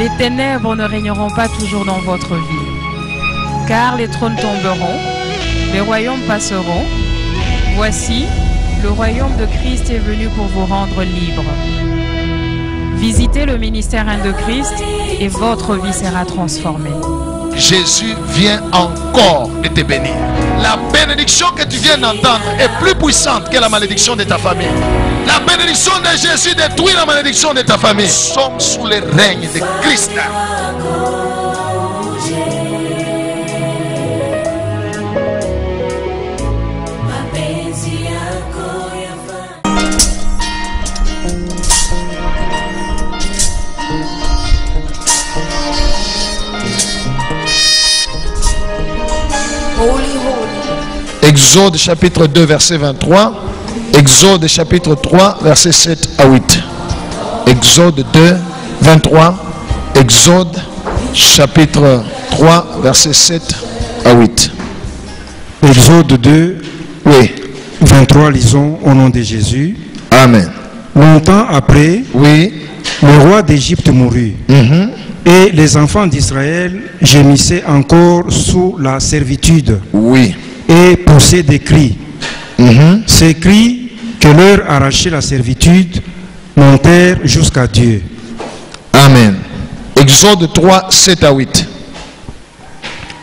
Les ténèbres ne régneront pas toujours dans votre vie, car les trônes tomberont, les royaumes passeront. Voici, le royaume de Christ est venu pour vous rendre libre. Visitez le ministère de Christ et votre vie sera transformée. Jésus vient encore de te bénir. La bénédiction que tu viens d'entendre est plus puissante que la malédiction de ta famille. La bénédiction de Jésus détruit la malédiction de ta famille. Nous sommes sous le règne de Christ. Exode chapitre 2 verset 23. Exode chapitre 3 verset 7 à 8. Exode 2 23. Exode chapitre 3 verset 7 à 8. Exode 2 Oui. 23, lisons au nom de Jésus. Amen. Longtemps après, Oui. le roi d'Égypte mourut. Et les enfants d'Israël gémissaient encore sous la servitude. Oui. Et poussaient des cris. Ces cris que leur arrachait la servitude montèrent jusqu'à Dieu. Amen. Exode 3, 7 à 8.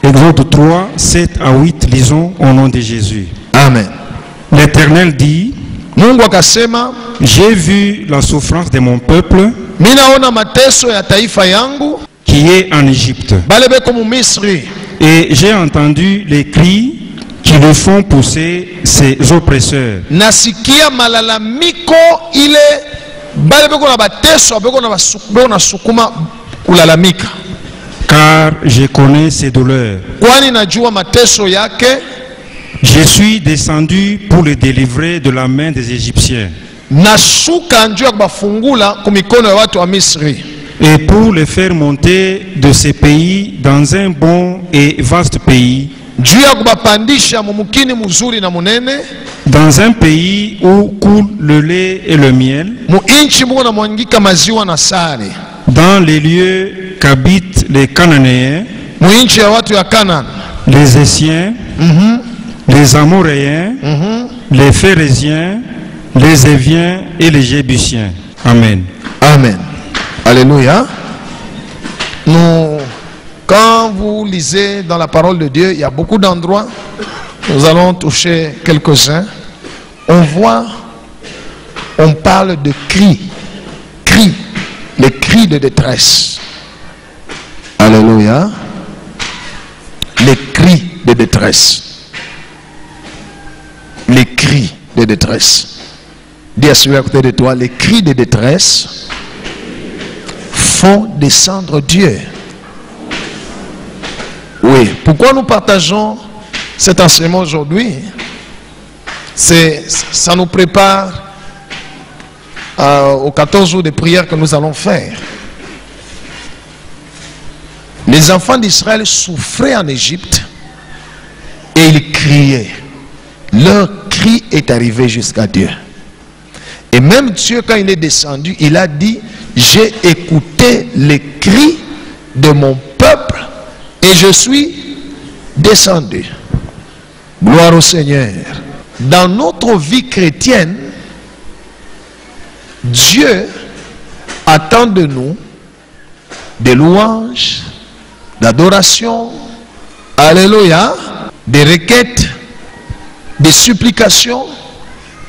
Exode 3, 7 à 8, lisons au nom de Jésus. Amen. L'Éternel dit, Mungu akasema, j'ai vu la souffrance de mon peuple minaona mateso ya taifa yangu qui est en Égypte. bale beko mu Misri. Et j'ai entendu les cris qui le font pousser ses oppresseurs. Nasikia malalamiko ile bale beko na bateso beko na sukuma kulalamika. Car je connais ses douleurs. Kwani najua mateso yake. Je suis descendu pour le délivrer de la main des Égyptiens. Nashuka njuu ya kubafungula kumikono ya watu wa Misri. Et pour les faire monter de ces pays dans un bon et vaste pays. Njuu ya kubapandisha mumukini muzuri na munene. Dans un pays où coule le lait et le miel. Mu inchi muko na mwangika maziwa na sari. Dans les lieux qu'habitent les Cananéens. Mu inchi ya watu ya Canaan. Les Essiens. Les Amoréens. Les Phérésiens. Les Éviens et les Jébusiens. Amen. Amen. Alléluia. Nous, quand vous lisez dans la parole de Dieu, il y a beaucoup d'endroits. Nous allons toucher quelques-uns. On voit, on parle de cris. Cris. Les cris de détresse. Alléluia. Les cris de détresse. Les cris de détresse. Dis à celui à côté de toi, les cris de détresse font descendre Dieu. Oui. Pourquoi nous partageons cet enseignement aujourd'hui? Ça nous prépare aux 14 jours de prière que nous allons faire. Les enfants d'Israël souffraient en Égypte et ils criaient. Leur cri est arrivé jusqu'à Dieu. Et même Dieu, quand il est descendu, il a dit, j'ai écouté les cris de mon peuple et je suis descendu. Gloire au Seigneur. Dans notre vie chrétienne, Dieu attend de nous des louanges, d'adoration, alléluia, des requêtes, des supplications.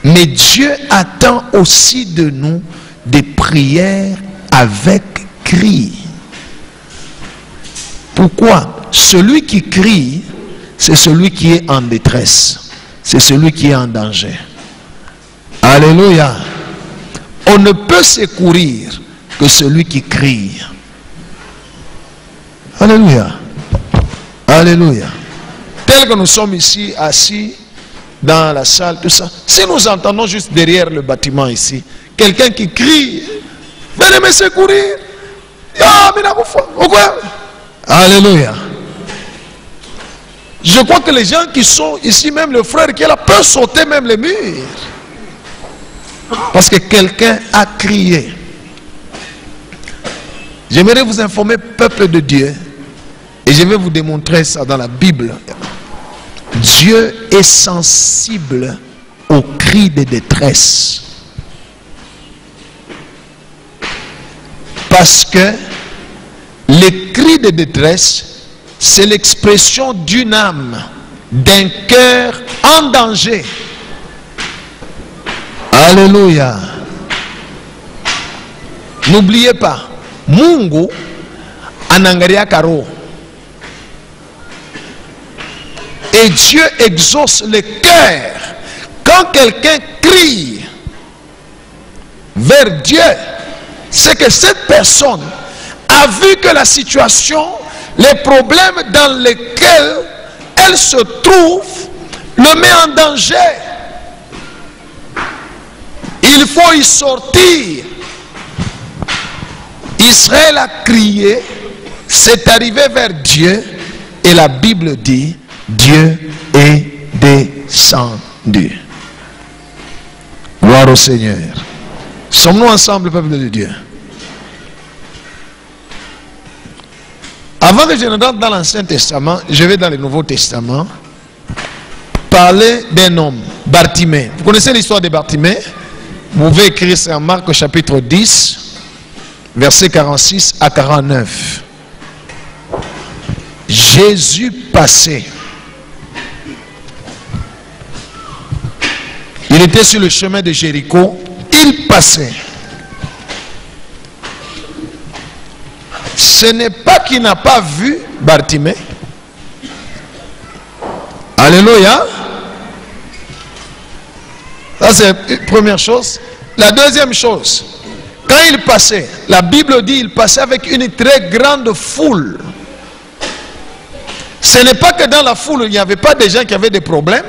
Mais Dieu attend aussi de nous des prières avec cri. Pourquoi? Celui qui crie, c'est celui qui est en détresse. C'est celui qui est en danger. Alléluia. On ne peut secourir que celui qui crie. Alléluia. Alléluia. Tel que nous sommes ici assis dans la salle, tout ça. Si nous entendons juste derrière le bâtiment ici, quelqu'un qui crie, venez me secourir. Alléluia. Je crois que les gens qui sont ici, même le frère qui est là, peuvent sauter même les murs. Parce que quelqu'un a crié. J'aimerais vous informer, peuple de Dieu, et je vais vous démontrer ça dans la Bible. Dieu est sensible aux cris de détresse. Parce que les cris de détresse, c'est l'expression d'une âme, d'un cœur en danger. Alléluia. N'oubliez pas, Mungu anangalia karo. Et Dieu exauce le cœur. Quand quelqu'un crie vers Dieu, c'est que cette personne a vu que la situation, les problèmes dans lesquels elle se trouve, le met en danger. Il faut y sortir. Israël a crié, c'est arrivé vers Dieu, et la Bible dit, Dieu est descendu. Gloire au Seigneur. Sommes-nous ensemble, peuple de Dieu? Avant que je ne rentre dans l'Ancien Testament, je vais dans le Nouveau Testament parler d'un homme, Bartimée. Vous connaissez l'histoire de Bartimée? Vous pouvez écrire ça en Marc au chapitre 10, versets 46 à 49. Jésus passait. Il était sur le chemin de Jéricho. Il passait. Ce n'est pas qu'il n'a pas vu Bartimée. Alléluia. Ça c'est la première chose. La deuxième chose, quand il passait, la Bible dit il passait avec une très grande foule. Ce n'est pas que dans la foule il n'y avait pas des gens qui avaient des problèmes.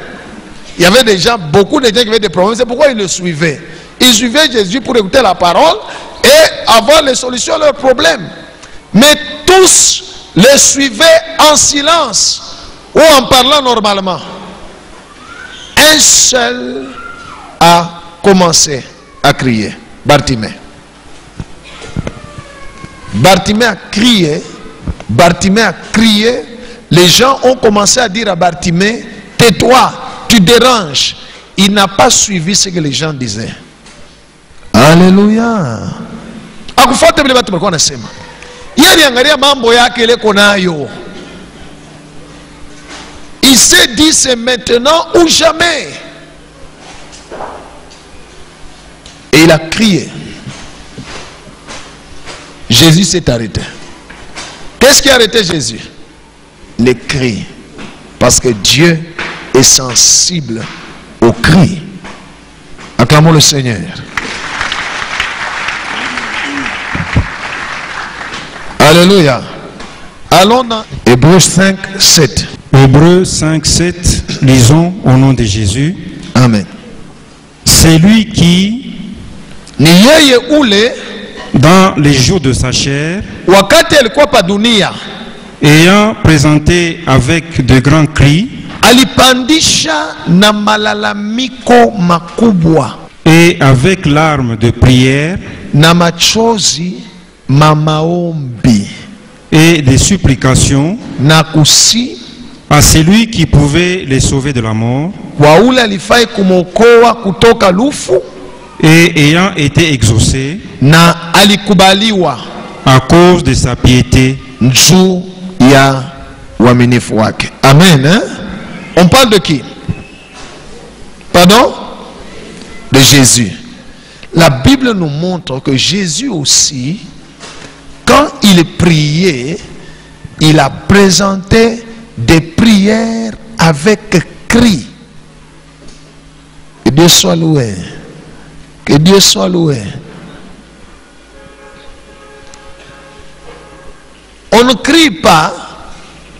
Il y avait des gens, beaucoup de gens qui avaient des problèmes. C'est pourquoi ils le suivaient. Ils suivaient Jésus pour écouter la parole et avoir les solutions à leurs problèmes. Mais tous les suivaient en silence ou en parlant normalement. Un seul a commencé à crier. Bartimée. Bartimée a crié. Bartimée a crié. Les gens ont commencé à dire à Bartimée, tais-toi, tu déranges. Il n'a pas suivi ce que les gens disaient. Alléluia. Il s'est dit c'est maintenant ou jamais. Et il a crié. Jésus s'est arrêté. Qu'est-ce qui a arrêté Jésus? Les cris. Parce que Dieu est sensible aux cris. Acclamons le Seigneur. Alléluia. Allons dans Hébreux 5, 7. Hébreux 5, 7. Lisons au nom de Jésus. Amen. C'est lui qui, dans les jours de sa chair, ayant présenté avec de grands cris, alipandisha na malalamiko makubwa, et avec larmes de prière, na machozi mamaombi, et des supplications, na kusi, à celui qui pouvait les sauver de la mort, waule alifai kumokoa kutoka lufu, et ayant été exaucé, na alikubaliwa à cause de sa piété, njuu ya uaminifu wake. Amen. Hein? On parle de qui? Pardon? De Jésus. La Bible nous montre que Jésus aussi, quand il priait, il a présenté des prières avec cri. Que Dieu soit loué. Que Dieu soit loué. On ne crie pas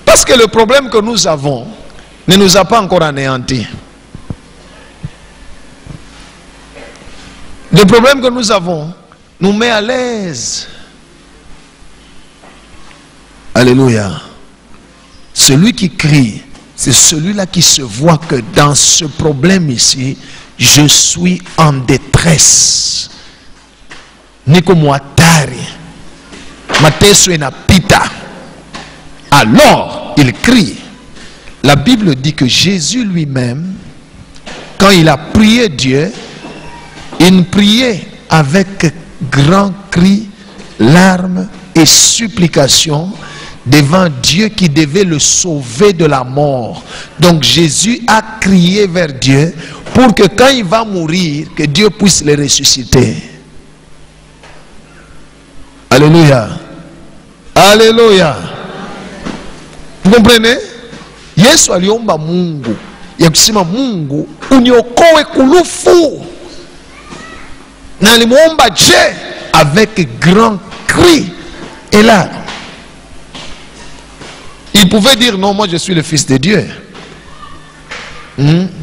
parce que le problème que nous avons ne nous a pas encore anéantis. Le problème que nous avons nous met à l'aise. Alléluia. Celui qui crie, c'est celui-là qui se voit que dans ce problème ici, je suis en détresse. Niko mwatari. mateso inapita. Alors il crie. La Bible dit que Jésus lui-même, quand il a prié Dieu, il priait avec grand cri, larmes et supplications devant Dieu qui devait le sauver de la mort. Donc Jésus a crié vers Dieu pour que quand il va mourir, que Dieu puisse le ressusciter. Alléluia. Alléluia. Vous comprenez? Yesu aliomba Mungu ya kusema Mungu uniokoe kulufu, na alimuomba Dieu avec grand cri et larmes. Il pouvait dire non, moi je suis le fils de Dieu.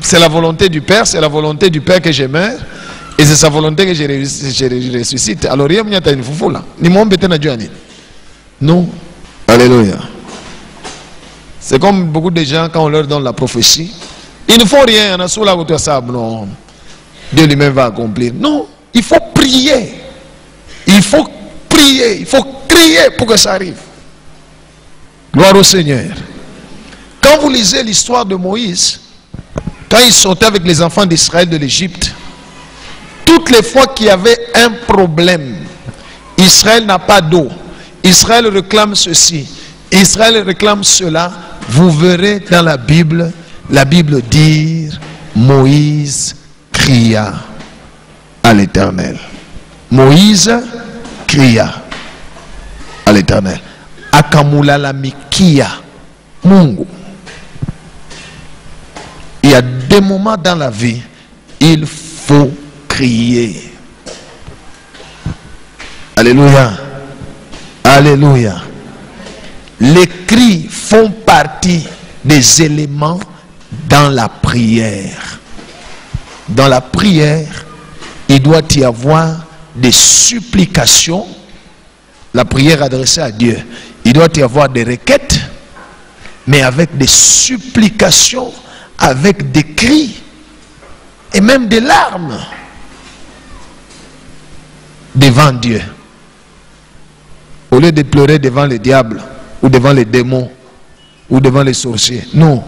C'est la volonté du Père, c'est la volonté du Père que je meurs, et c'est sa volonté que je ressuscite. Alors il y a une foufou là. Ni mon bête n'a Dieu. Non. Alléluia. C'est comme beaucoup de gens quand on leur donne la prophétie. Ils ne font rien. On a sous la hauteur sable. Non. Dieu lui-même va accomplir. Non. Il faut prier. Il faut prier. Il faut crier pour que ça arrive. Gloire au Seigneur. Quand vous lisez l'histoire de Moïse, quand il sortait avec les enfants d'Israël de l'Égypte, toutes les fois qu'il y avait un problème, Israël n'a pas d'eau, Israël réclame ceci, Israël réclame cela, vous verrez dans la Bible dire Moïse cria à l'Éternel. Moïse cria à l'Éternel. Akamulala mikia Mungu. Il y a des moments dans la vie, il faut crier. Alléluia. Alléluia. Les cris font partie des éléments dans la prière. Dans la prière, il doit y avoir des supplications. La prière adressée à Dieu. Il doit y avoir des requêtes, mais avec des supplications, avec des cris et même des larmes devant Dieu. Au lieu de pleurer devant le diable ou devant les démons ou devant les sorciers. Non,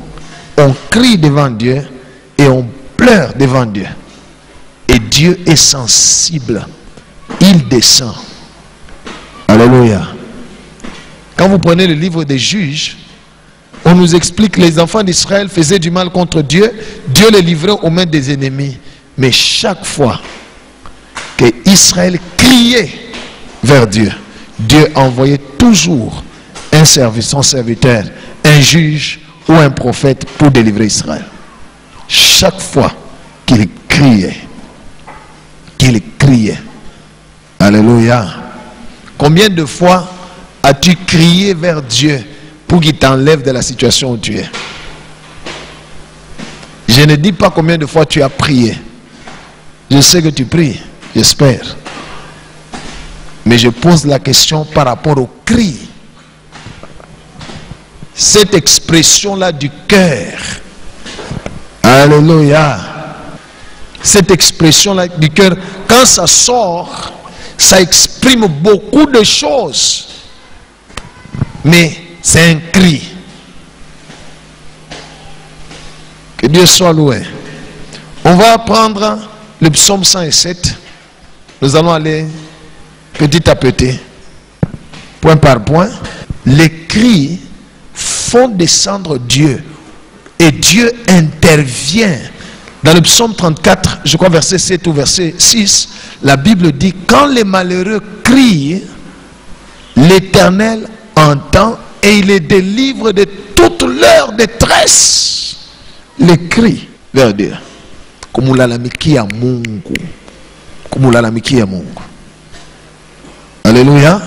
on crie devant Dieu et on pleure devant Dieu. Et Dieu est sensible. Il descend. Alléluia. Quand vous prenez le livre des Juges, on nous explique que les enfants d'Israël faisaient du mal contre Dieu. Dieu les livrait aux mains des ennemis. Mais chaque fois que Israël criait vers Dieu, Dieu envoyait toujours son serviteur, un juge ou un prophète pour délivrer Israël. Chaque fois qu'il criait. Alléluia. Combien de fois as-tu crié vers Dieu pour qu'il t'enlève de la situation où tu es? Je ne dis pas combien de fois tu as prié. Je sais que tu pries, j'espère. Mais je pose la question par rapport au cri. Cette expression-là du cœur. Alléluia. Cette expression-là du cœur, quand ça sort, ça exprime beaucoup de choses. Mais c'est un cri. Que Dieu soit loué. On va prendre le psaume 107. Nous allons aller petit à petit, point par point. Les cris font descendre Dieu. Et Dieu intervient. Dans le psaume 34, je crois verset 7 ou verset 6, la Bible dit, quand les malheureux crient, l'Éternel entend et il les délivre de toute leur détresse. Les cris vers Dieu. Kumulalamiki Mungu. Kumulalamiki Mungu. Alléluia.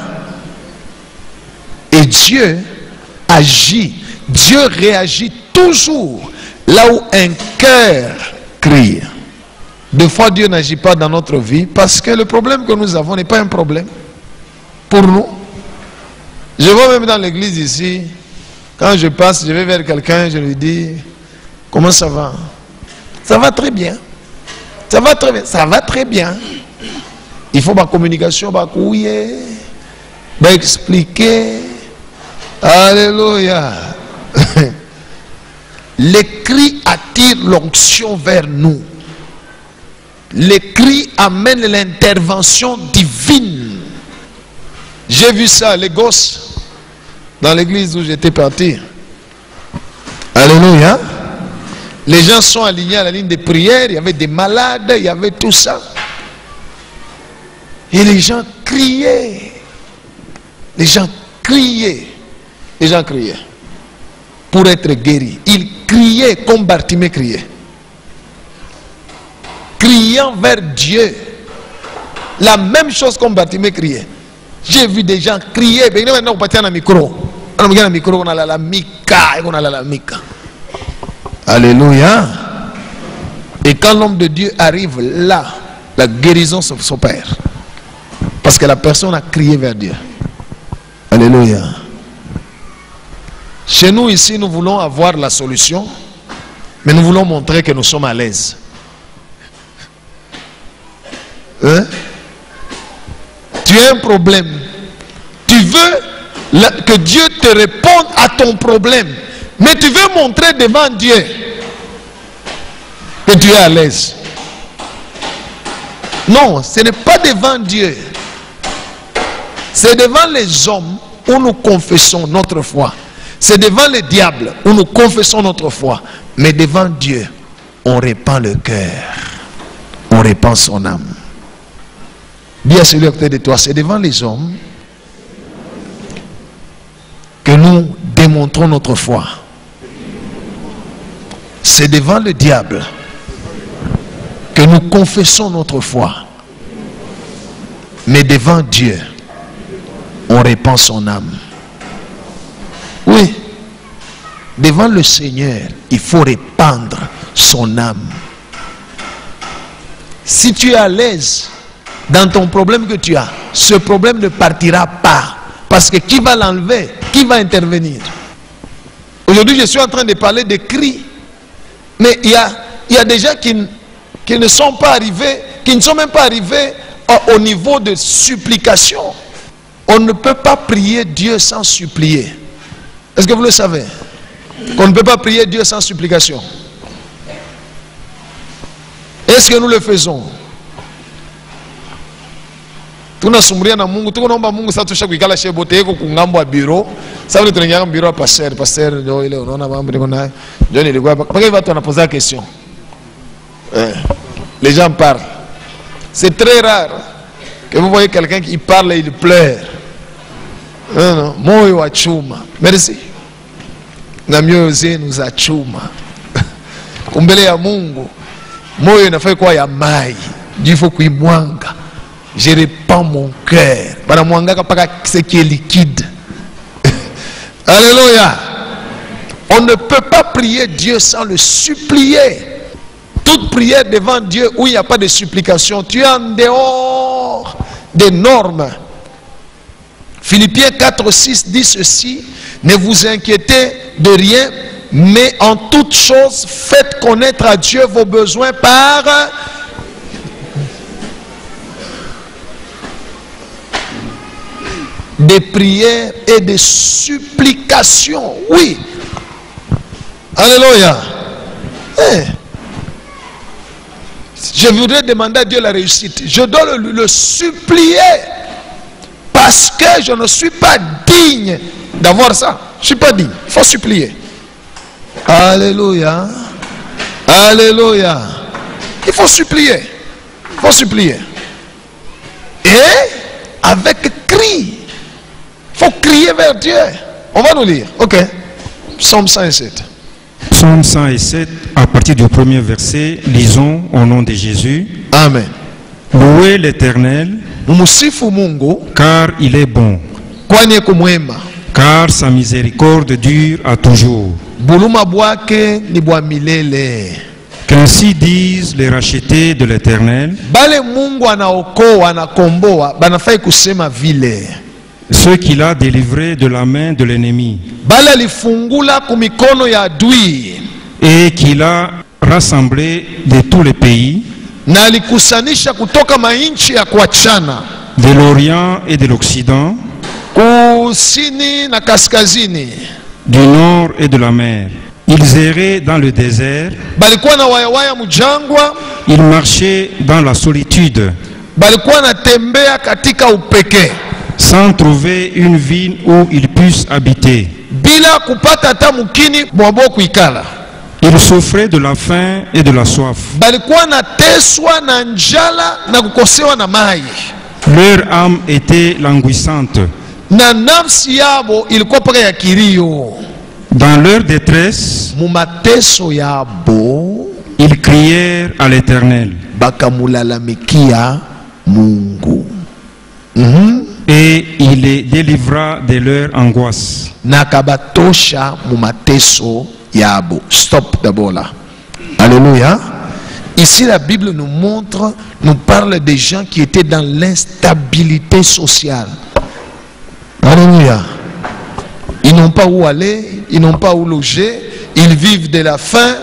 Et Dieu agit. Dieu réagit toujours là où un cœur crie. Des fois, Dieu n'agit pas dans notre vie parce que le problème que nous avons n'est pas un problème pour nous. Je vois même dans l'église ici, quand je passe, je vais vers quelqu'un, je lui dis, comment ça va? Ça va très bien. Ça va très bien. Ça va très bien. Il faut ma communication, va expliquer. Alléluia. Les cris attirent l'onction vers nous. Les cris amènent l'intervention divine. J'ai vu ça, les gosses, dans l'église où j'étais parti. Alléluia. Les gens sont alignés à la ligne de prière. Il y avait des malades, il y avait tout ça. Et les gens criaient. Les gens criaient. Les gens criaient. Pour être guéris. Ils criaient comme Bartimée criait. Criant vers Dieu. La même chose comme Bartimée criait. J'ai vu des gens crier. Maintenant, on partit dans le micro. On a le micro, on a la mica. On a la mica. Alléluia. Et quand l'homme de Dieu arrive là, la guérison s'opère. Parce que la personne a crié vers Dieu. Alléluia. Chez nous ici, nous voulons avoir la solution, mais nous voulons montrer que nous sommes à l'aise. Hein? Tu as un problème. Tu veux que Dieu te réponde à ton problème, mais tu veux montrer devant Dieu que tu es à l'aise. Non, ce n'est pas devant Dieu. C'est devant les hommes où nous confessons notre foi. C'est devant le diable où nous confessons notre foi. Mais devant Dieu, on répand le cœur. On répand son âme. Dis à celui à côté de toi, c'est devant les hommes que nous démontrons notre foi. C'est devant le diable que nous confessons notre foi. Mais devant Dieu, on répand son âme. Oui, devant le Seigneur, il faut répandre son âme. Si tu es à l'aise dans ton problème que tu as, ce problème ne partira pas. Parce que qui va l'enlever? Qui va intervenir? Aujourd'hui, je suis en train de parler de cris. Mais il y a des gens qui ne sont pas arrivés, qui ne sont même pas arrivés au niveau de supplication. On ne peut pas prier Dieu sans supplier. Est-ce que vous le savez? Qu'on ne peut pas prier Dieu sans supplication. Est-ce que nous le faisons? Tunasumbulia na Mungu, tunaomba Mungu sasa tushakikala shebote yako kungambo wa biro. Sasa tunaingia biro pasteur ndio ile unaona mambo niko nayo. Ndio nilikuwa parce que watu wanapoza la question. Les gens parlent. C'est très rare que vous voyez quelqu'un qui parle et il pleure. Non, non, moyo wa chuma. Merci. Na mioyo zenu za chuma. Kumbele ya Mungu, moyo inafaa kuwa ya mai. Il faut kuimwanga. Je répands mon cœur. Para mwanga kapaka ce qui est liquide. Alléluia. On ne peut pas prier Dieu sans le supplier. Toute prière devant Dieu où il n'y a pas de supplication, tu es en dehors des normes. Philippiens 4:6 dit ceci: ne vous inquiétez de rien, mais en toute chose faites connaître à Dieu vos besoins par des prières et des supplications. Oui. Alléluia. Je voudrais demander à Dieu la réussite. Je dois le supplier. Parce que je ne suis pas digne d'avoir ça. Je ne suis pas digne. Il faut supplier. Alléluia. Alléluia. Il faut supplier. Il faut supplier. Et avec cri. Il faut crier vers Dieu. On va nous lire. Ok. Psaume 107. Psaume 107, à partir du premier verset, lisons au nom de Jésus. Amen. Louez l'Éternel, car il est bon, car sa miséricorde dure à toujours. Qu'ainsi disent les rachetés de l'Éternel, ceux qu'il a délivrés de la main de l'ennemi, et qu'il a rassemblé de tous les pays, de l'Orient et de l'Occident, kusini na kaskazini, du nord et de la mer. Ils erraient dans le désert. balikuwa na wayawaya mujangwa, Ils marchaient dans la solitude, balikuwa na tembea katika upeke, sans trouver une ville où ils puissent habiter. bila kupata hata mukini mwabo kuikala. Ils souffraient de la faim et de la soif. Balikuwa na teswa na njala na kukosewa na mai, Leur âme était languissante. na nafsi yabo ilikuwa paka ya kilio. Dans leur détresse, Mumateso yabo ils crièrent à l'Éternel. bakamulalamikia Mungu. Et il les délivra de leur angoisse. Nakabatosha mumateso yabo. Stop d'abord là. Alléluia. Ici la Bible nous montre, nous parle des gens qui étaient dans l'instabilité sociale. Alléluia. Ils n'ont pas où aller, ils n'ont pas où loger, ils vivent de la faim,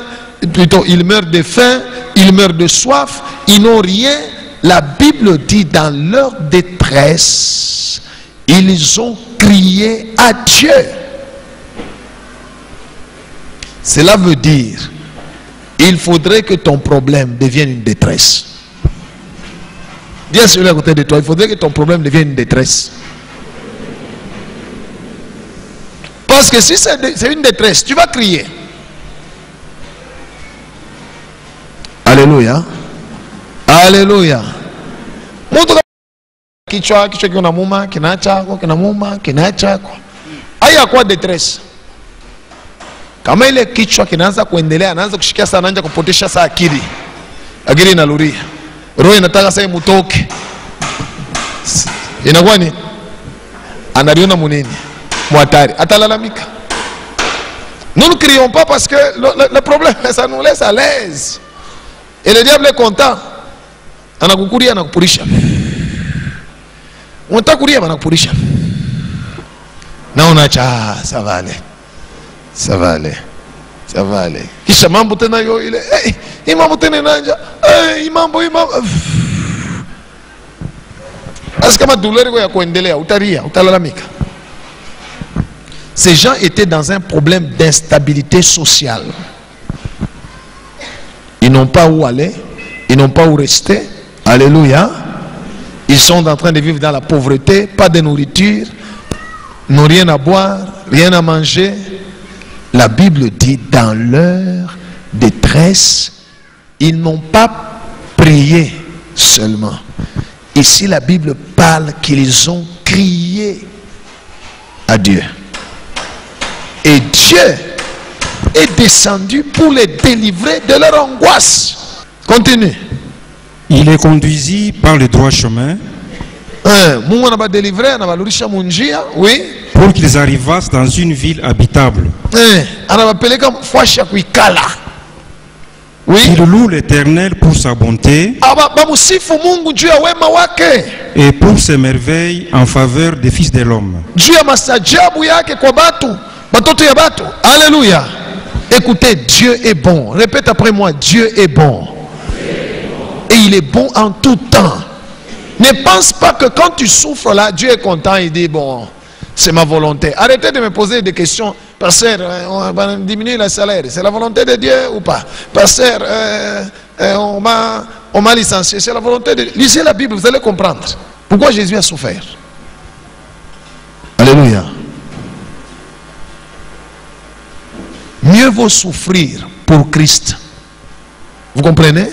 plutôt ils meurent de faim, ils meurent de soif, ils n'ont rien. La Bible dit dans leur détresse, ils ont crié à Dieu. Cela veut dire, il faudrait que ton problème devienne une détresse. Dis à celui à côté de toi, il faudrait que ton problème devienne une détresse. Parce que si c'est une détresse, tu vas crier. Alléluia. Alléluia. Kichwa kinamuma, kinachako, kinamuma, kinachako. Haya kwa détresse. Kama ile kichwa kinaanza kuendelea, anaanza kushikia sana, anaanza kupotesha saa akili. Akili inaluria. Roho inataka sasa imutoke. Inakuwa ni analiona munene. Mwatari, atalalamika. Nous ne crions pas parce que le problème, ça nous laisse à l'aise. Et le diable est content. Anakukuria, anakupurisha. Unatakuria, anakupurisha. Na unacha, ça va aller. Ça va aller. Ça va aller. Kisha mambo tena yo ile. Hey, mambo tena nanja. Hey, mambo. Parce que ma douleur ya kuendelea, utaria, utalalamika. Ces gens étaient dans un problème d'instabilité sociale. Ils n'ont pas où aller, ils n'ont pas où rester. Alléluia. Ils sont en train de vivre dans la pauvreté, pas de nourriture, n'ont rien à boire, rien à manger. La Bible dit, dans leur détresse, ils n'ont pas prié seulement. Ici, la Bible parle qu'ils ont crié à Dieu. Et Dieu est descendu pour les délivrer de leur angoisse. Continue. Il les conduisit par le droit chemin. Oui. Pour qu'ils arrivassent dans une ville habitable. Oui. Il loue l'Éternel pour sa bonté et pour ses merveilles en faveur des fils de l'homme. Alléluia. Écoutez, Dieu est bon. Répète après moi, Dieu est bon. Et il est bon en tout temps. Ne pense pas que quand tu souffres là, Dieu est content, il dit bon, c'est ma volonté. Arrêtez de me poser des questions. Pasteur, on va diminuer le salaire. C'est la volonté de Dieu ou pas? Pasteur, on m'a licencié. C'est la volonté de Dieu. Lisez la Bible, vous allez comprendre. Pourquoi Jésus a souffert. Alléluia. Mieux vaut souffrir pour Christ. Vous comprenez?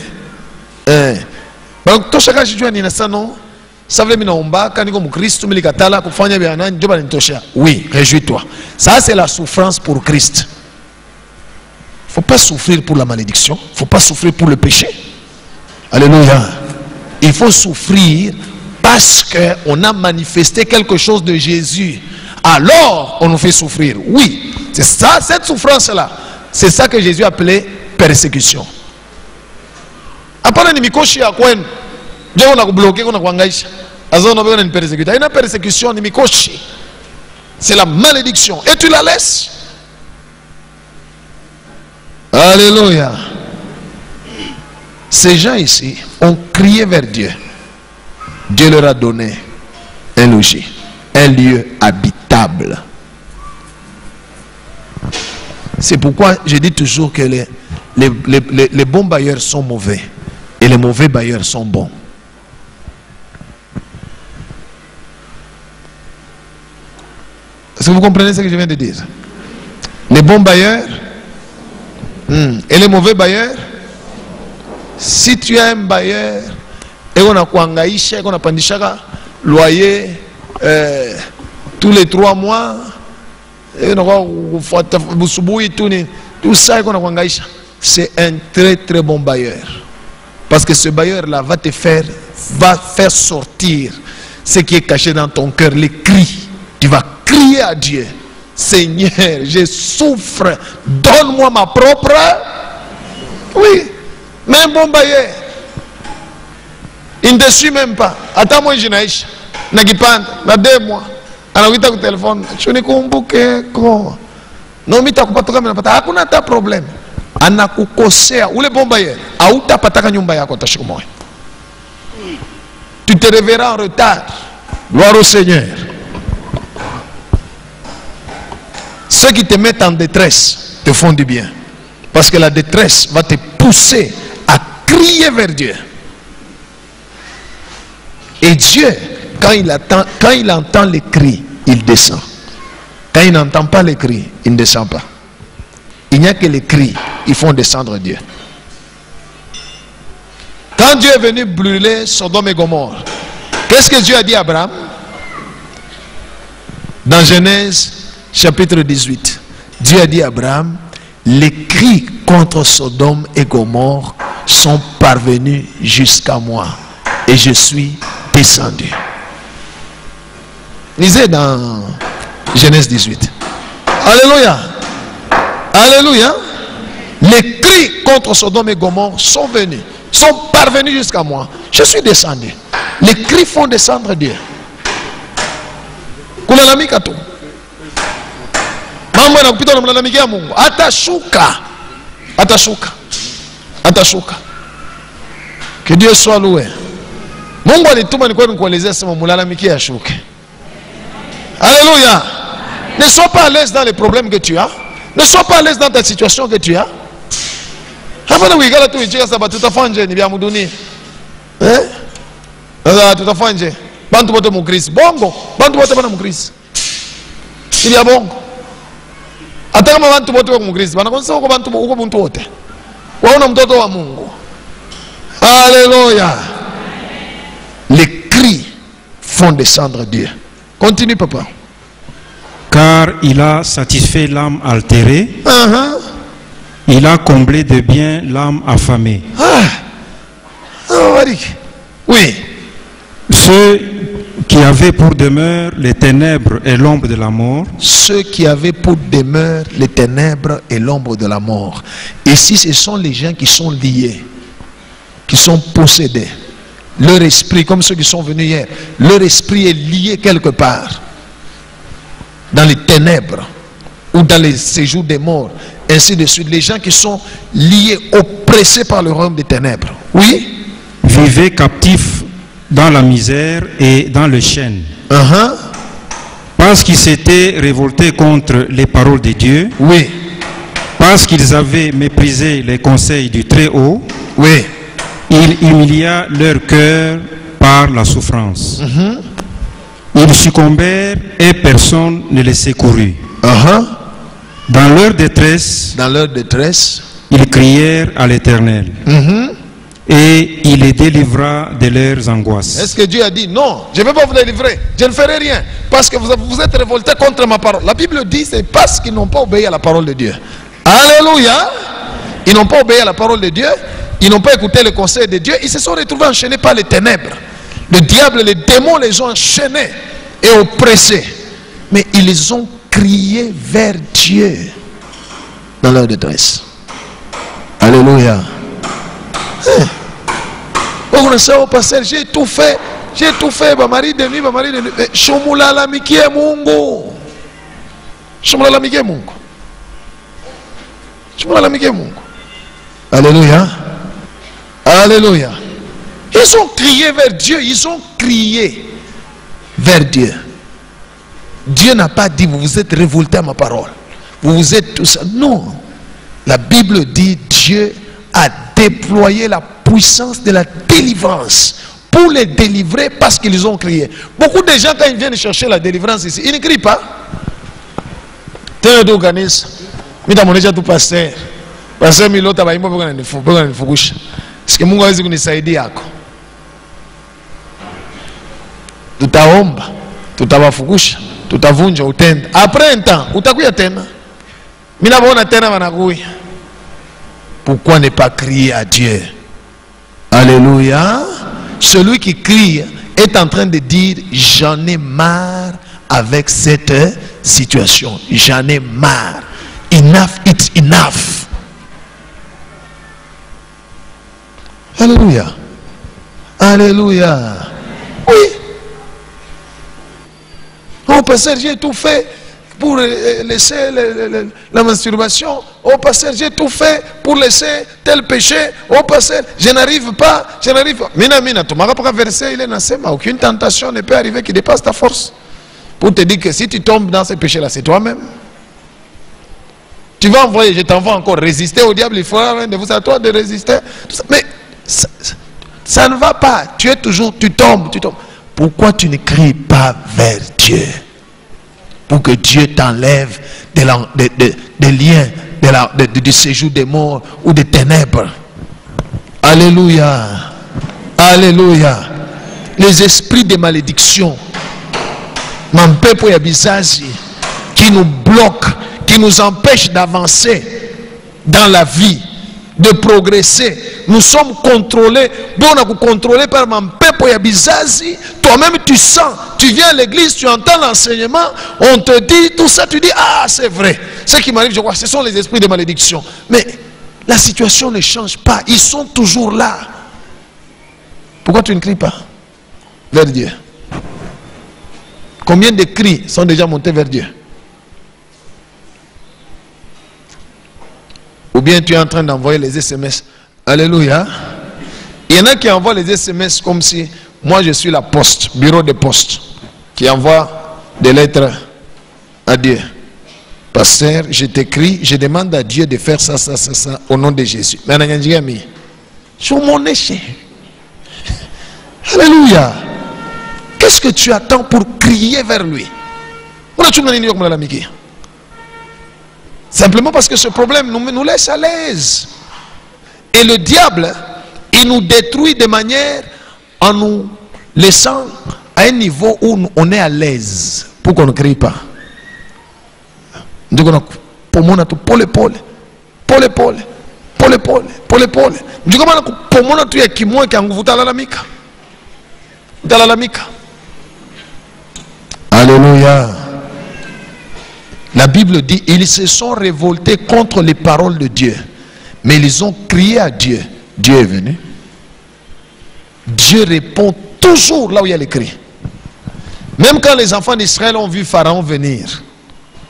Oui, réjouis-toi. Ça c'est la souffrance pour Christ. Il ne faut pas souffrir pour la malédiction. Il ne faut pas souffrir pour le péché. Alléluia. Il faut souffrir parce qu'on a manifesté quelque chose de Jésus. Alors on nous fait souffrir. Oui, c'est ça, cette souffrance-là. C'est ça que Jésus appelait persécution. Apana ni mikoshi ya kwenu. Ndio unakubloke unakuhangaisha. Azona bwana ni persécution. Ina persécution ni mikoshi. C'est la malédiction et tu la laisses. Alléluia. Ces gens ici ont crié vers Dieu. Dieu leur a donné un logis, un lieu habitable. C'est pourquoi je dis toujours que les bons bailleurs sont mauvais et les mauvais bailleurs sont bons. Est-ce que vous comprenez ce que je viens de dire? Les bons bailleurs et les mauvais bailleurs. Si tu as un bailleur et on a kuangaisha, on a pandishaka loyer tous les 3 mois, et tout ça qu'on a kuangaisha, c'est un très très bon bailleur. Parce que ce bailleur-là va faire sortir ce qui est caché dans ton cœur, les cris. Tu vas crier à Dieu: Seigneur, je souffre, donne-moi ma propre. Oui, mais un bon bailleur, il ne te suit même pas. Attends, moi je n'ai pas, na 2 mois, anakuita ku téléphone, chunikumbuke ko. Non, mita kupatoka mimi napata, hakuna hata problem. Anakukosea ule bon bailleur, hautapataka nyumba yako hata siku moja. Tu te réveilleras en retard. Gloire au Seigneur. Ceux qui te mettent en détresse te font du bien. Parce que la détresse va te pousser à crier vers Dieu. Et Dieu, quand il entend les cris, il descend. Quand il n'entend pas les cris, il ne descend pas. Il n'y a que les cris, ils font descendre Dieu. Quand Dieu est venu brûler Sodome et Gomorrhe, qu'est-ce que Dieu a dit à Abraham? Dans Genèse chapitre 18, Dieu a dit à Abraham: les cris contre Sodome et Gomorrhe sont parvenus jusqu'à moi et je suis descendu. Lisez dans Genèse 18. Alléluia. Alléluia. Les cris contre Sodome et Gomorrhe sont venus, sont parvenus jusqu'à moi. Je suis descendu. Les cris font descendre Dieu. Kulalamika. Mambo yanakupita unamlalamikia Mungu, atashuka. Que Dieu soit loué. Mungu alituma nilikuwa nikuelezea sema mlalamikia ashuke. Alléluia. Ne sois pas à l'aise dans les problèmes que tu as. Ne sois pas à l'aise dans ta situation que tu as. Hapana kuikala tu ichika sababu tutafanje ni bya muduni. Tutafanje. Bantu bote mu Kristo. Bongo. Bantu bote bana mu Kristo. Ni bya bongo. Hata kama bantu bote wa mu Kristo, banakonsa uko bantu uko muntu wote. Waona mtoto wa Mungu. Alléluia. Les cris font descendre Dieu. Continue, papa. Car il a satisfait l'âme altérée. Il a comblé de bien l'âme affamée. Oui. Ceux qui avaient pour demeure les ténèbres et l'ombre de la mort. Ceux qui avaient pour demeure les ténèbres et l'ombre de la mort. Ici, ce sont les gens qui sont liés, qui sont possédés. Leur esprit, comme ceux qui sont venus hier, leur esprit est lié quelque part dans les ténèbres ou dans les séjours des morts, ainsi de suite. Les gens qui sont liés, oppressés par le royaume des ténèbres. Oui. Vivaient captifs dans la misère et dans le chêne. Parce qu'ils s'étaient révoltés contre les paroles de Dieu. Oui. Parce qu'ils avaient méprisé les conseils du Très-Haut. Oui. Il humilia leur cœur par la souffrance. Ils succombèrent et personne ne les secourut. Dans leur détresse, ils crièrent à l'Éternel. Et il les délivra de leurs angoisses. Est-ce que Dieu a dit non, je ne vais pas vous délivrer, je ne ferai rien parce que vous êtes révoltés contre ma parole? La Bible dit c'est parce qu'ils n'ont pas obéi à la parole de Dieu. Alléluia. Ils n'ont pas obéi à la parole de Dieu, ils n'ont pas écouté le conseil de Dieu, ils se sont retrouvés enchaînés par les ténèbres. Le diable, les démons les ont enchaînés et oppressés. Mais ils ont crié vers Dieu dans leur détresse. Alléluia. J'ai tout fait, mari de nuit, Shomulalamike Mungu. Shomulalamike Mungu. Shomulalamike Mungu. Alléluia. Alléluia. Ils ont crié vers Dieu, ils ont crié vers Dieu. Dieu n'a pas dit vous vous êtes révolté à ma parole. Vous vous êtes tout ça. Non. La Bible dit Dieu a déployé la puissance de la délivrance pour les délivrer parce qu'ils ont crié. Beaucoup de gens, quand ils viennent chercher la délivrance ici, ils ne crient pas. Tel d'organisme, mais dans mon déjà tout pasteur, pasteur Milo tabaimbo pour qu'on ne fouche. Parce que Mungu hawezi kunisaidia yako. Tutaomba, tutawafugusha, tutavunja utenda. Après un temps, utakuya tena. Mina bona tena wanakuya. Pourquoi ne pas crier à Dieu? Alléluia. Celui qui crie est en train de dire j'en ai marre avec cette situation. J'en ai marre. Enough, it's enough. Alléluia. Alléluia. Oui. Oh, pasteur, j'ai tout fait pour laisser la masturbation. Oh, pasteur, j'ai tout fait pour laisser tel péché. Oh, pasteur, je n'arrive pas. Je n'arrive pas. Mina, tu m'as pas versé, il est nascema. Aucune tentation ne peut arriver qui dépasse ta force. Pour te dire que si tu tombes dans ce péché-là, c'est toi-même. Tu vas envoyer, je t'envoie encore résister au diable. Il faut de vous à toi de résister. Mais ça ne va pas. Tu es toujours, tu tombes. Pourquoi tu ne cries pas vers Dieu? Pour que Dieu t'enlève des liens, du séjour des morts ou des ténèbres. Alléluia. Alléluia. Les esprits de malédiction, qui nous bloquent, qui nous empêchent d'avancer dans la vie, de progresser. Nous sommes contrôlés. Bon, on a contrôlé par Mampepo ya Bizazi. Toi-même, tu sens. Tu viens à l'église, tu entends l'enseignement. On te dit tout ça. Tu dis, ah, c'est vrai. Ce qui m'arrive, je crois, ce sont les esprits de malédiction. Mais la situation ne change pas. Ils sont toujours là. Pourquoi tu ne cries pas vers Dieu? Combien de cris sont déjà montés vers Dieu? Ou bien tu es en train d'envoyer les SMS. Alléluia. Il y en a qui envoient les SMS comme si moi je suis la poste, bureau de poste, qui envoie des lettres à Dieu. Pasteur, je t'écris, je demande à Dieu de faire ça, au nom de Jésus. Mais sur mon échec. Alléluia. Qu'est-ce que tu attends pour crier vers lui? Simplement parce que ce problème nous laisse à l'aise. Et le diable, il nous détruit de manière en nous laissant à un niveau où on est à l'aise pour qu'on ne crie pas. Alléluia. La Bible dit, ils se sont révoltés contre les paroles de Dieu. Mais ils ont crié à Dieu. Dieu est venu. Dieu répond toujours là où il y a les cris. Même quand les enfants d'Israël ont vu Pharaon venir.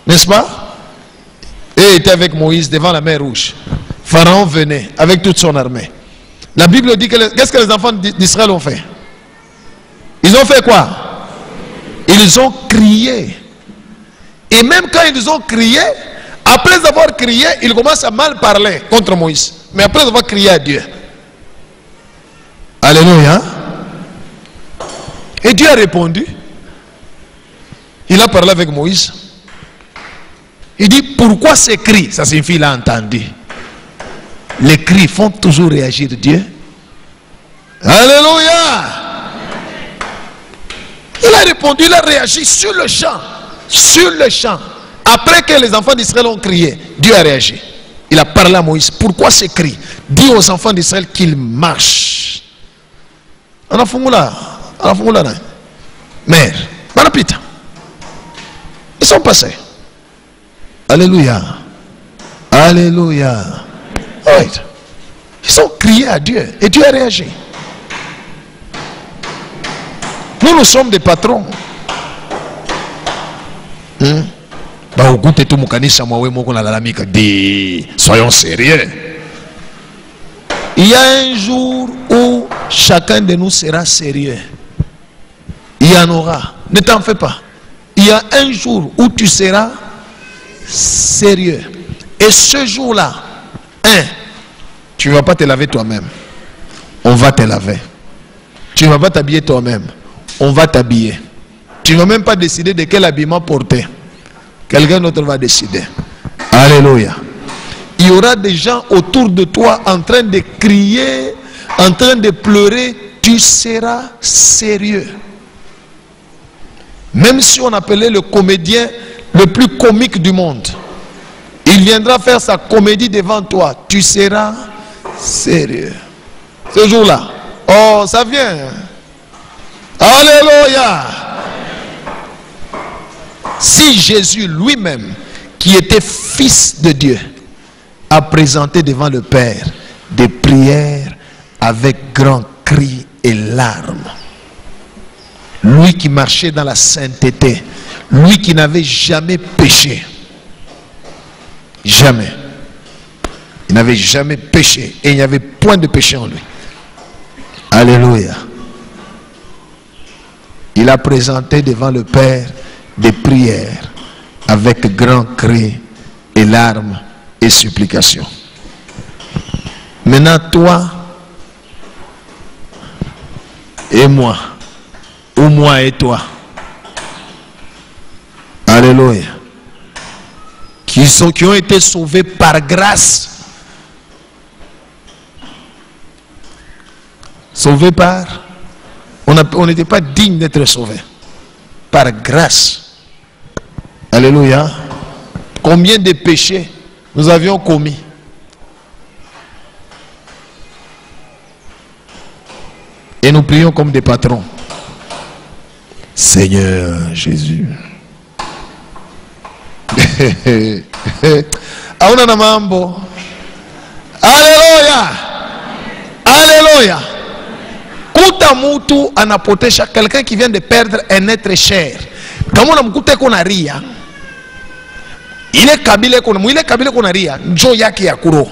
N'est-ce pas? Et il était avec Moïse devant la mer Rouge. Pharaon venait avec toute son armée. La Bible dit, qu'est-ce que les enfants d'Israël ont fait? Ils ont fait quoi? Ils ont crié. Et même quand ils ont crié, après avoir crié, ils commencent à mal parler contre Moïse. Mais après avoir crié à Dieu. Alléluia. Et Dieu a répondu. Il a parlé avec Moïse. Il dit, pourquoi ces cris? Ça signifie qu'il a entendu. Les cris font toujours réagir Dieu. Alléluia. Il a répondu, il a réagi sur le champ. Sur le champ. Après que les enfants d'Israël ont crié, Dieu a réagi. Il a parlé à Moïse. Pourquoi ces cris? Dis aux enfants d'Israël qu'ils marchent. Mère, ils sont passés. Alléluia. Alléluia. Right. Ils ont crié à Dieu et Dieu a réagi. Nous sommes des patrons. Soyons sérieux. Il y a un jour où chacun de nous sera sérieux. Il y en aura. Ne t'en fais pas. il y a un jour où tu seras sérieux. Et ce jour-là, tu ne vas pas te laver toi-même. On va te laver. Tu ne vas pas t'habiller toi-même. On va t'habiller. Tu ne vas même pas décider de quel habillement porter. Quelqu'un d'autre va décider. Alléluia. Il y aura des gens autour de toi en train de crier, en train de pleurer. Tu seras sérieux. Même si on appelait le comédien le plus comique du monde, il viendra faire sa comédie devant toi. Tu seras sérieux. Ce jour-là, oh, ça vient. Alléluia. Si Jésus lui-même, qui était fils de Dieu, a présenté devant le Père des prières avec grands cris et larmes, lui qui marchait dans la sainteté, lui qui n'avait jamais péché, jamais, il n'avait jamais péché et il n'y avait point de péché en lui. Alléluia. Il a présenté devant le Père des prières avec grands cris et larmes et supplications. Maintenant, toi et moi, ou moi et toi, alléluia, qui ont été sauvés par grâce. Sauvés par... On n'était pas digne d'être sauvés. Par grâce. Alléluia. Combien de péchés nous avions commis? Et nous prions comme des patrons. Seigneur Jésus. Auna mambo. Alléluia. Alléluia. Kuta mutu anapotesha quelqu'un qui vient de perdre un être cher. Kama unamkuta kuna ria, ile kabila kuna ria, njo yake ya kuro.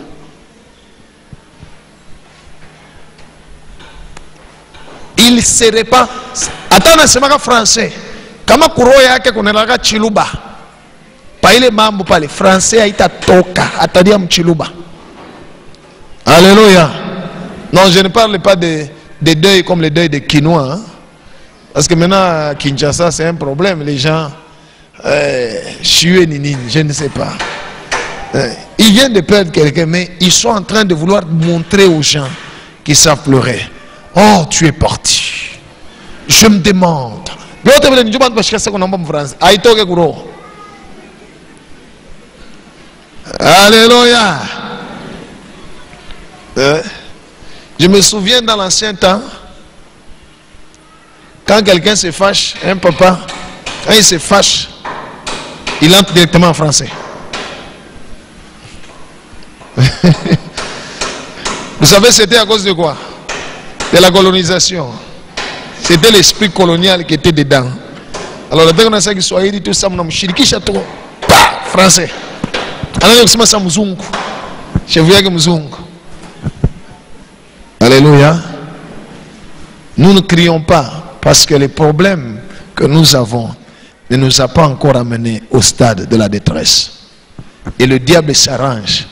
Il serait pas, atana semaka français, kama kuro yake kuna laga chiluba. Pa ile mambo pale, français haita toka, atadia mchiluba. Alléluia. Non, je ne parle pas des deuils comme les deuils des Quinois. Hein? Parce que maintenant, Kinshasa, c'est un problème. Les gens, je ne sais pas. Ils viennent de perdre quelqu'un, mais ils sont en train de vouloir montrer aux gens qui savent pleurer. Oh, tu es parti. Je me demande. Alléluia. Je me souviens dans l'ancien temps, quand quelqu'un se fâche, un papa, quand il se fâche, il entre directement en français. Vous savez, c'était à cause de quoi? De la colonisation. C'était l'esprit colonial qui était dedans. Alors, dès qu'on a ça qui soit dit, tout ça, on a mshirikisha tout, français. Alors, on a ça muzungu. Je vois que muzungu. Alléluia. Nous ne crions pas parce que les problèmes que nous avons ne nous a pas encore amenés au stade de la détresse. Et le diable s'arrange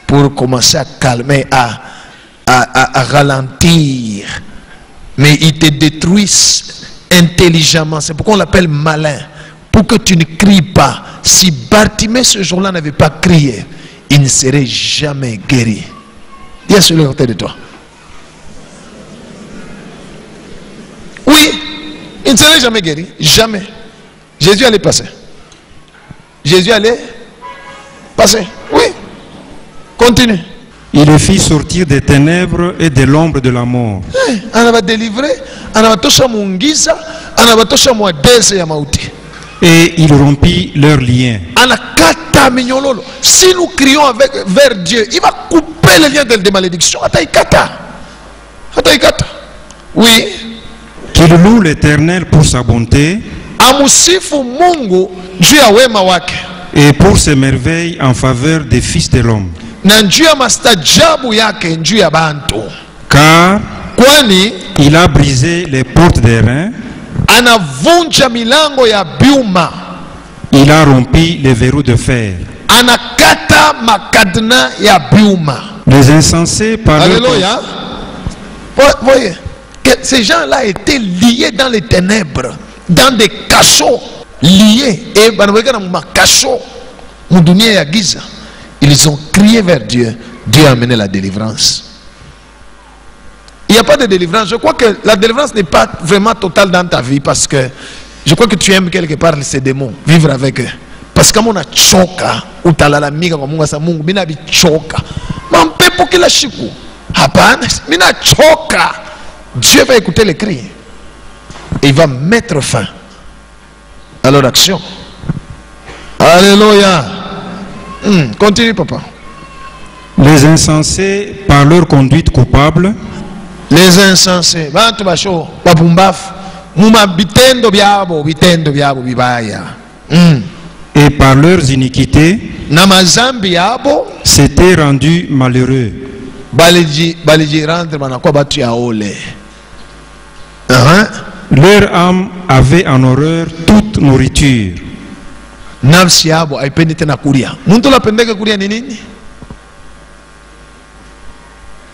pour commencer à calmer, à ralentir. Mais il te détruit intelligemment. C'est pourquoi on l'appelle malin. Pour que tu ne cries pas. Si Bartimée ce jour-là n'avait pas crié, il ne serait jamais guéri. Dis à celui à côté de toi. Oui, il ne serait jamais guéri. Jamais. Jésus allait passer. Jésus allait passer. Oui. Continue. Il le fit sortir des ténèbres et de l'ombre de la mort. Et il rompit leurs liens. Si nous crions vers Dieu, il va couper les liens de malédiction. Oui. Qu'il loue l'Éternel pour sa bonté et pour ses merveilles en faveur des fils de l'homme. Car il a brisé les portes des reins Il a rompu les verrous de fer. Anakata makadna ya biuma. Les insensés par Alléluia. Voyez que ces gens-là étaient liés dans les ténèbres, dans des cachots, liés. Et ils ont crié vers Dieu. Dieu a amené la délivrance. Il n'y a pas de délivrance. Je crois que la délivrance n'est pas vraiment totale dans ta vie, parce que je crois que tu aimes quelque part ces démons, vivre avec eux. Parce que mon a choka ou talala miga kwa mungu sa mungu mina bi choka. Mampepo kila siku. Hapana, mina choka. Dieu va écouter les cris. Et il va mettre fin à leur action. Alléluia. Continue, papa. Les insensés par leur conduite coupable. Les insensés. Bantu basho, bapumbaf. Muma bitendo biabo bibaya. Et par leurs iniquités, namazambi yabo s'étaient rendus malheureux. Baliji rendre manakwa batu ya ole. Leur âme avait en horreur toute nourriture. Nafsi yabo haipendi tena kulia. Muntu lapendeka kulia ni nini?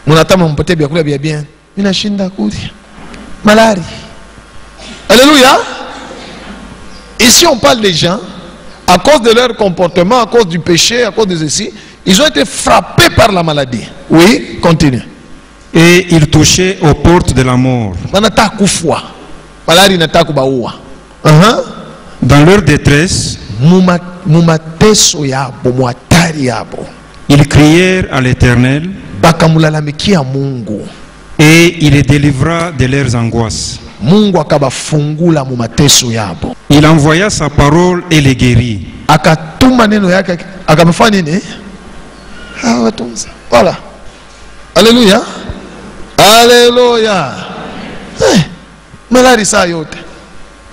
Munatama mpate vyakula vya bien. Mina shinda kulia. Malari. Alléluia. Ici on parle des gens, à cause de leur comportement, à cause du péché, à cause de ceci, ils ont été frappés par la maladie. Oui, continue. Et ils touchaient aux portes de la mort. Dans leur détresse, ils crièrent à l'Éternel et il les délivra de leurs angoisses. Il envoya sa parole et les guérit. Voilà. Alléluia. Alléluia. Malari sa yote.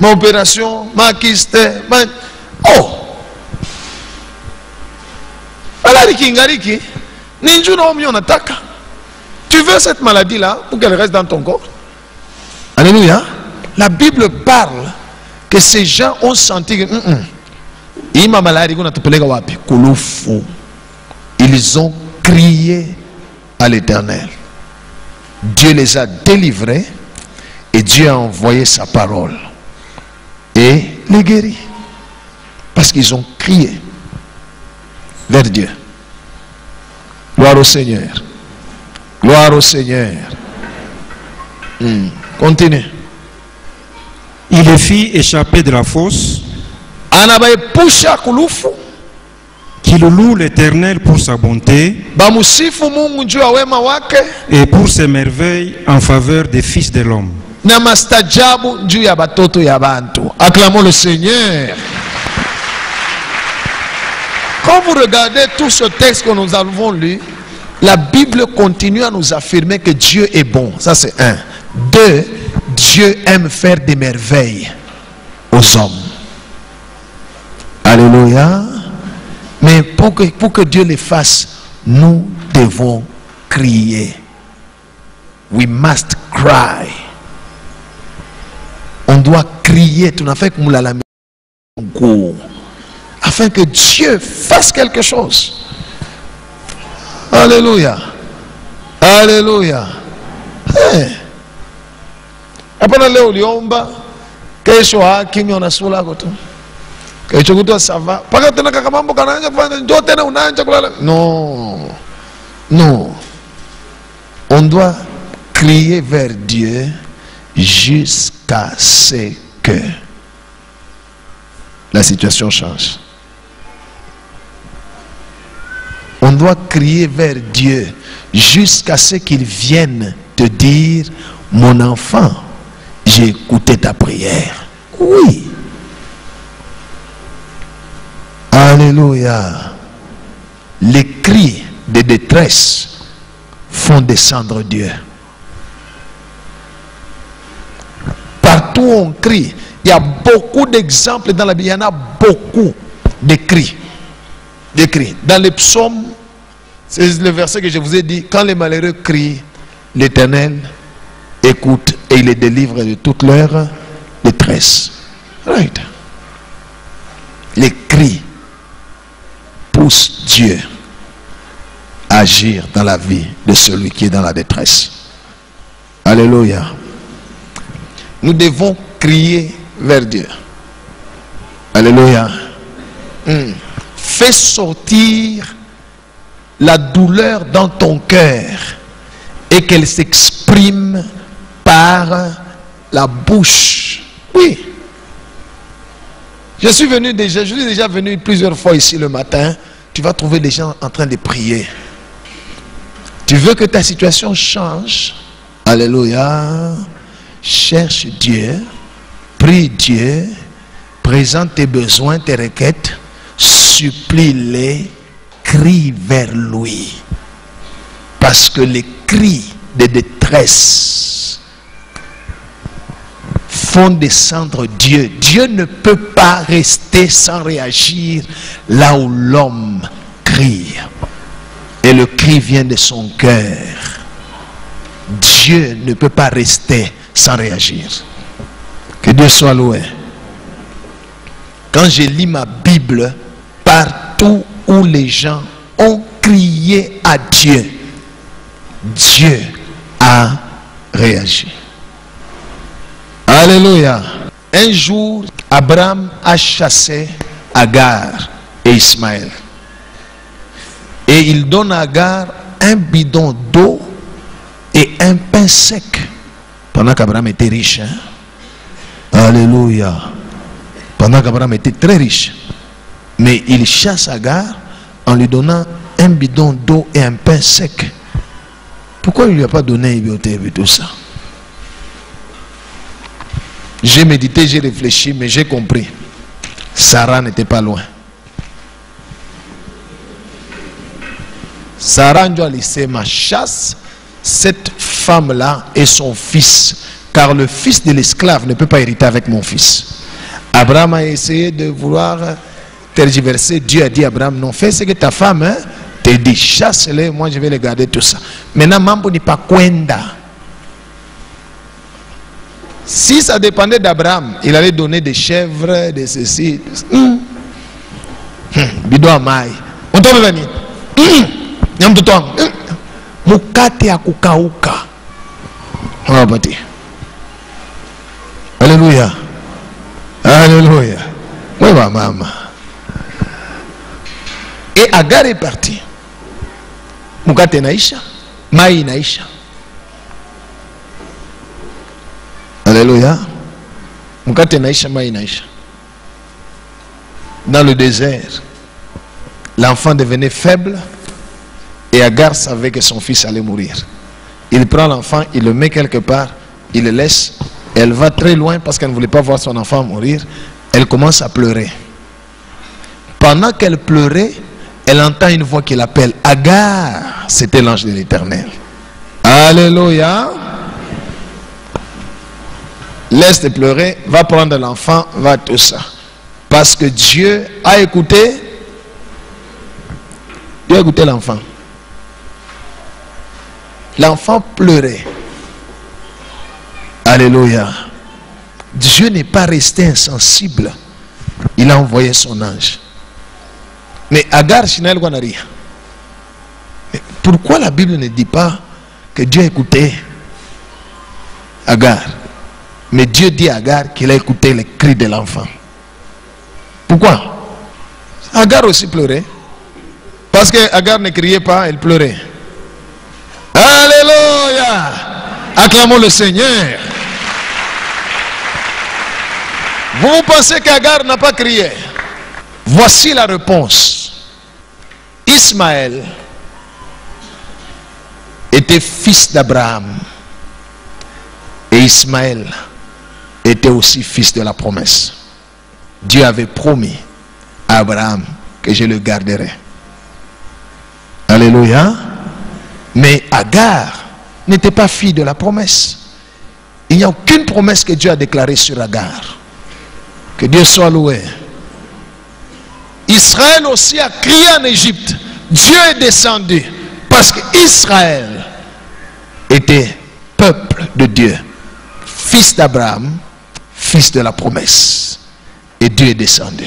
Ma opération, ma kyste, ma... Oh. Malari kingariki. Ninju na omi onataka. Tu veux cette maladie-là pour qu'elle reste dans ton corps? Alléluia. La Bible parle que ces gens ont senti que ils ont crié à l'Éternel. Dieu les a délivrés et Dieu a envoyé sa parole et les guérit parce qu'ils ont crié vers Dieu. Gloire au Seigneur. Gloire au Seigneur. Continue. Il les fit échapper de la fosse. Qu'il loue l'Éternel pour sa bonté et pour ses merveilles en faveur des fils de l'homme. Acclamons le Seigneur. Quand vous regardez tout ce texte que nous avons lu, la Bible continue à nous affirmer que Dieu est bon. Ça c'est un. Deux, Dieu aime faire des merveilles aux hommes. Alléluia. Mais pour que Dieu les fasse, nous devons crier. We must cry. On doit crier. Afin que Dieu fasse quelque chose. Alléluia. Alléluia. Hapana leo uliomba, kesho hakimi unasula goto. Kesho kutoa sava. Paka tena kaka mambo kanaanza kufanya ndio tena unaanza kulala. Non. Non. On doit crier vers Dieu jusqu'à ce que la situation change. On doit crier vers Dieu jusqu'à ce qu'il vienne te dire: mon enfant, j'ai écouté ta prière. Oui. Alléluia. Les cris de détresse font descendre Dieu. Partout où on crie, il y a beaucoup d'exemples dans la Bible. Il y en a beaucoup de cris. Des cris. Dans les psaumes, c'est le verset que je vous ai dit: quand les malheureux crient, l'Éternel écoute et il les délivre de toute leur détresse. Right. Les cri pousse Dieu à agir dans la vie de celui qui est dans la détresse. Alléluia. Nous devons crier vers Dieu. Alléluia. Fais sortir la douleur dans ton cœur et qu'elle s'exprime par la bouche. Oui. Je suis déjà venu plusieurs fois ici le matin. Tu vas trouver des gens en train de prier. Tu veux que ta situation change? Alléluia. Cherche Dieu, prie Dieu, présente tes besoins, tes requêtes, supplie-les, crie vers lui. Parce que les cris de détresse font descendre Dieu. Dieu ne peut pas rester sans réagir là où l'homme crie. Et le cri vient de son cœur. Dieu ne peut pas rester sans réagir. Que Dieu soit loué. Quand je lis ma Bible, partout où les gens ont crié à Dieu, Dieu a réagi. Alléluia. Un jour, Abraham a chassé Agar et Ismaël. Et il donne à Agar un bidon d'eau et un pain sec. Pendant qu'Abraham était riche. Hein? Alléluia. Pendant qu'Abraham était très riche. Mais il chasse Agar en lui donnant un bidon d'eau et un pain sec. Pourquoi il ne lui a pas donné Ibioté et tout ça? J'ai médité, j'ai réfléchi, mais j'ai compris. Sarah n'était pas loin. Sarah doit laisser ma chasse cette femme-là et son fils, car le fils de l'esclave ne peut pas hériter avec mon fils. Abraham a essayé de vouloir tergiverser. Dieu a dit à Abraham, non, fais ce que ta femme te dit, chasse-les, moi je vais les garder, tout ça. Maintenant, mambo n'est pas kwenda. Si ça dépendait d'Abraham, il allait donner des chèvres, des ceci. Bidon amai. On peut venir. Mukate ya kukauka. Alléluia. Alléluia. Oui, ma maman. Et Agar est parti. Mukate naisha. Mai naisha. Alléluia. Mukate naisha, mai naisha. Dans le désert, l'enfant devenait faible. Et Agar savait que son fils allait mourir. Il prend l'enfant, il le met quelque part, il le laisse. Elle va très loin parce qu'elle ne voulait pas voir son enfant mourir. Elle commence à pleurer. Pendant qu'elle pleurait, elle entend une voix qui l'appelle. Agar, c'était l'ange de l'Éternel. Alléluia. Laisse de pleurer, va prendre l'enfant, va tout ça. Parce que Dieu a écouté. Dieu a écouté l'enfant. L'enfant pleurait. Alléluia. Dieu n'est pas resté insensible. Il a envoyé son ange. Mais Agar, Shinaël Guanari. Pourquoi la Bible ne dit pas que Dieu a écouté Agar? Mais Dieu dit à Agar qu'il a écouté les cris de l'enfant. Pourquoi? Agar aussi pleurait. Parce que Agar ne criait pas, elle pleurait. Alléluia. Acclamons le Seigneur. Vous pensez qu'Agar n'a pas crié? Voici la réponse. Ismaël était fils d'Abraham. Et Ismaël était aussi fils de la promesse. Dieu avait promis à Abraham que je le garderai. Alléluia. Mais Agar n'était pas fille de la promesse. Il n'y a aucune promesse que Dieu a déclarée sur Agar. Que Dieu soit loué. Israël aussi a crié en Égypte. Dieu est descendu parce qu'Israël était peuple de Dieu, fils d'Abraham, fils de la promesse. Et Dieu est descendu.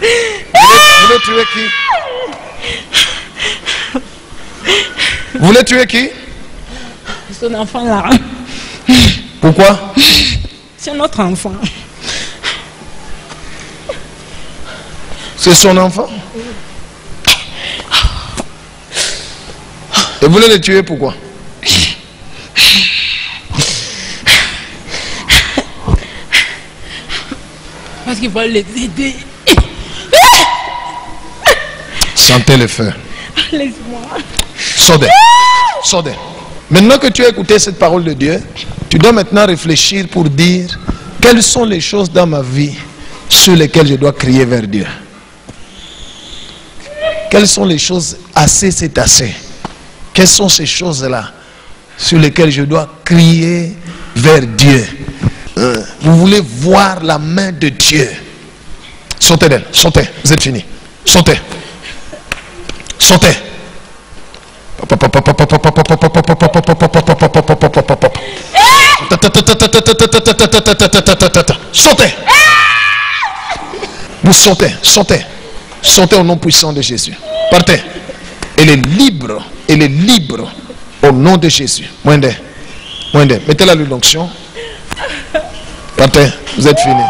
Vous voulez tuer qui? Vous voulez tuer qui? Son enfant là. Pourquoi? C'est notre enfant. C'est son enfant? Et vous voulez le tuer pourquoi? Parce qu'il faut les aider. Sentez le feu. Laisse-moi. Sortez. Sortez. Maintenant que tu as écouté cette parole de Dieu, tu dois maintenant réfléchir pour dire quelles sont les choses dans ma vie sur lesquelles je dois crier vers Dieu. Quelles sont les choses assez, c'est assez. Quelles sont ces choses-là sur lesquelles je dois crier vers Dieu? Vous voulez voir la main de Dieu? Sortez d'elle, sortez, vous êtes fini. Sortez. Sortez. Sortez. Vous sortez, sortez. Sortez au nom puissant de Jésus. Partez. Elle est libre. Elle est libre au nom de Jésus. Moindé. Moindé. Mettez-la l'onction. Partez. Vous êtes fini.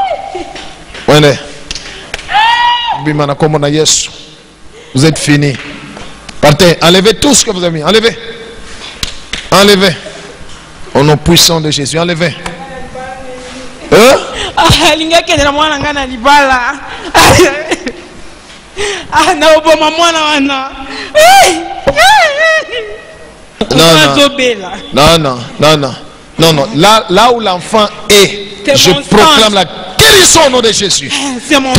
Moindé. Vous êtes fini. Partez. Enlevez tout ce que vous avez mis. Enlevez. Enlevez. Au nom puissant de Jésus. Enlevez. Non. Là où l'enfant est, je proclame la guérison au nom de Jésus. C'est mon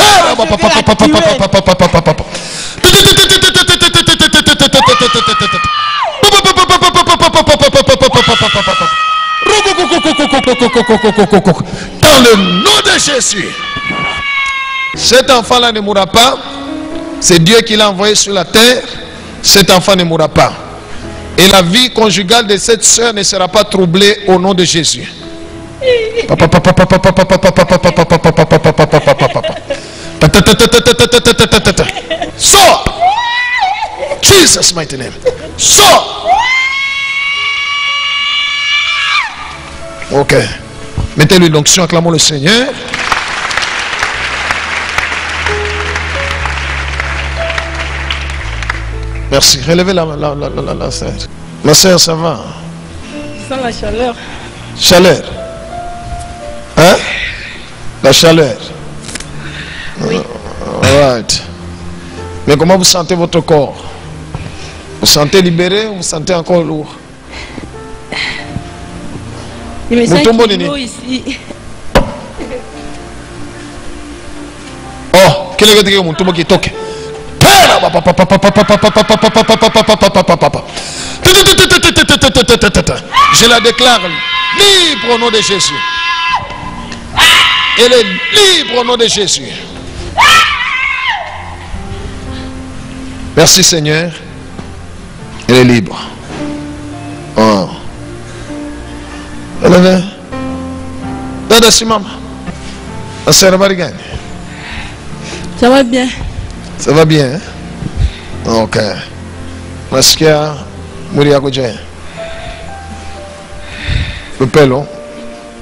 dans le nom de Jésus. Cet enfant-là ne mourra pas. C'est Dieu qui l'a envoyé sur la terre. Cet enfant ne mourra pas. Et la vie conjugale de cette sœur ne sera pas troublée au nom de Jésus. Sors! Jesus mighty name. Sors! Ok. Mettez-lui l'onction, acclamons le Seigneur. Merci. Relevez la sœur. Ma sœur, ça va? Sans la chaleur. Chaleur. Hein? La chaleur. Oui. Right. Mais comment vous sentez votre corps? Vous sentez libéré ou vous sentez encore lourd? Il me sent lourd ici. Oh, quel est le monde qui toque? Je la déclare libre au nom de Jésus. Elle est libre au nom de Jésus. Merci Seigneur. Elle est libre. Oh. Elle est là. Maman. Ça va bien. Ça va bien. Ça va bien, hein? Ok. Maskia Muria Koje. Le pelo.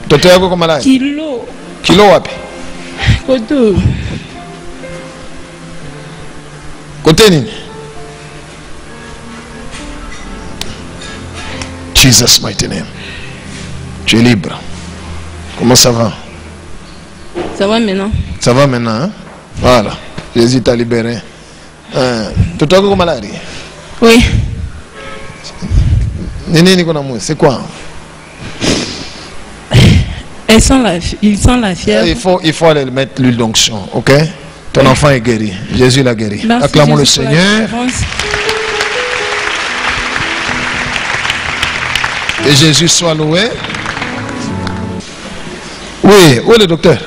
Toto yako kama malai. Kilo. Kilo wapi? Koto. Kote nini? Jesus mighty name. Tu es libre. Comment ça va? Ça va maintenant. Ça va maintenant, hein? Voilà. Jésus t'a libéré. Toto yako kama malai? Oui. C'est quoi? Ils sent la fièvre. Il faut aller mettre l'huile d'onction, ok? Ton enfant est guéri. Jésus l'a guéri. Merci Acclamons Jésus le Seigneur. Et Jésus soit loué. Oui, où est le docteur?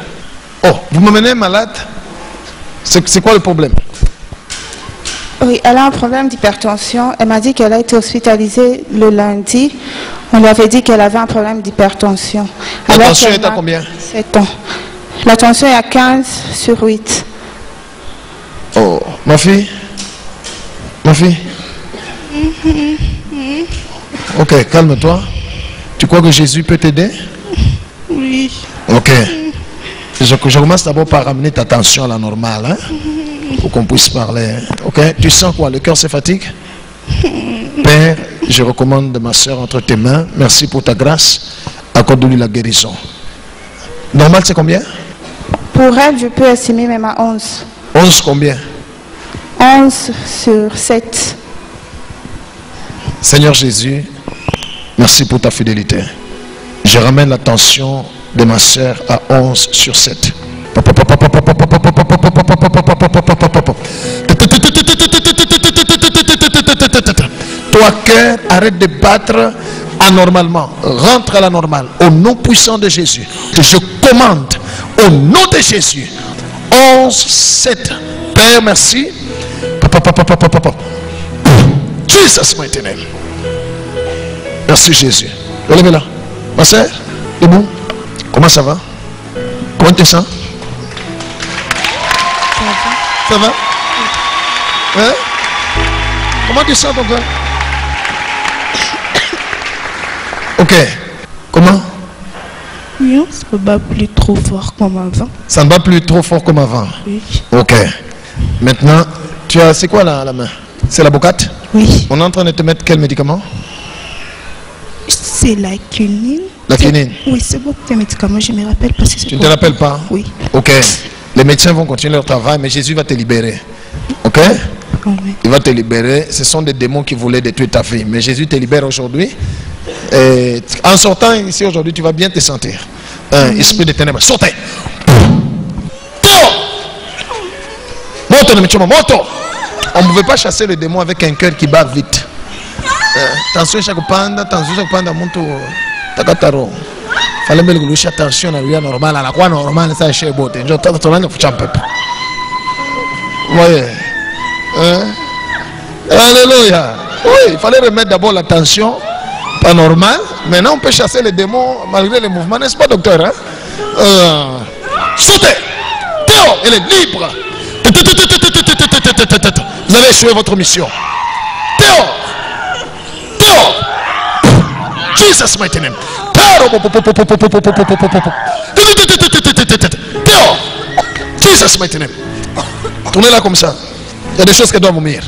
Oh, vous m'amenez malade? C'est quoi le problème? Oui, elle a un problème d'hypertension. Elle m'a dit qu'elle a été hospitalisée le lundi. On lui avait dit qu'elle avait un problème d'hypertension. La tension est à combien? 7 ans. La tension est à 15/8. Oh, ma fille? Ma fille? Ok, calme-toi. Tu crois que Jésus peut t'aider? Oui. Ok. Je commence d'abord par ramener ta tension à la normale, hein, pour qu'on puisse parler. Ok. Tu sens quoi? Le cœur se fatigue? Père, je recommande ma soeur entre tes mains. Merci pour ta grâce. Accorde-lui la guérison. Normal, c'est combien? Pour elle, je peux estimer même à 11. 11 combien? 11 sur 7. Seigneur Jésus, merci pour ta fidélité. Je ramène la tension de ma soeur à 11 sur 7. Toi, cœur, arrête de battre anormalement. Rentre à la normale. Au nom puissant de Jésus, je commande au nom de Jésus. 11, 7. Père, merci. Jesus, mighty name. Merci Jésus. Relevez-la. Ma soeur, debout. Comment ça va? Comment tu te sens? Ça va? Hein? Comment tu sens ton cœur? Ok. Comment? Oui, ça ne bat plus trop fort comme avant. Ça ne bat plus trop fort comme avant? Oui. Ok. Maintenant, tu as... C'est quoi là à la main? C'est la bocate? Oui. On est en train de te mettre quel médicament? C'est la quinine. La quinine? Oui, c'est beaucoup de médicaments, je me rappelle pas si c'est. Tu ne te rappelles pas? Oui. Ok. Les médecins vont continuer leur travail, mais Jésus va te libérer. Ok? Amen. Il va te libérer. Ce sont des démons qui voulaient détruire ta vie. Mais Jésus te libère aujourd'hui. Et en sortant ici aujourd'hui, tu vas bien te sentir. Un esprit de ténèbres. Sortez! Moto! On ne pouvait pas chasser le démon avec un cœur qui bat vite. Attention, chaque panda, monto. Takataro. Fallait me le attention à lui normal, à la quoi normal, ça chez Bote. Je t'attends de foutre un peu. Voyez. Alléluia. Oui, il fallait remettre d'abord l'attention. Pas normal. Maintenant, on peut chasser les démons malgré les mouvements, n'est-ce pas, docteur? Hein? Sautez! Théo, elle est libre. Vous avez échoué votre mission. Théo! Jesus mighty name. Théo! Jesus mighty name. Tournez-la comme ça. Il y a des choses qui doivent vomir.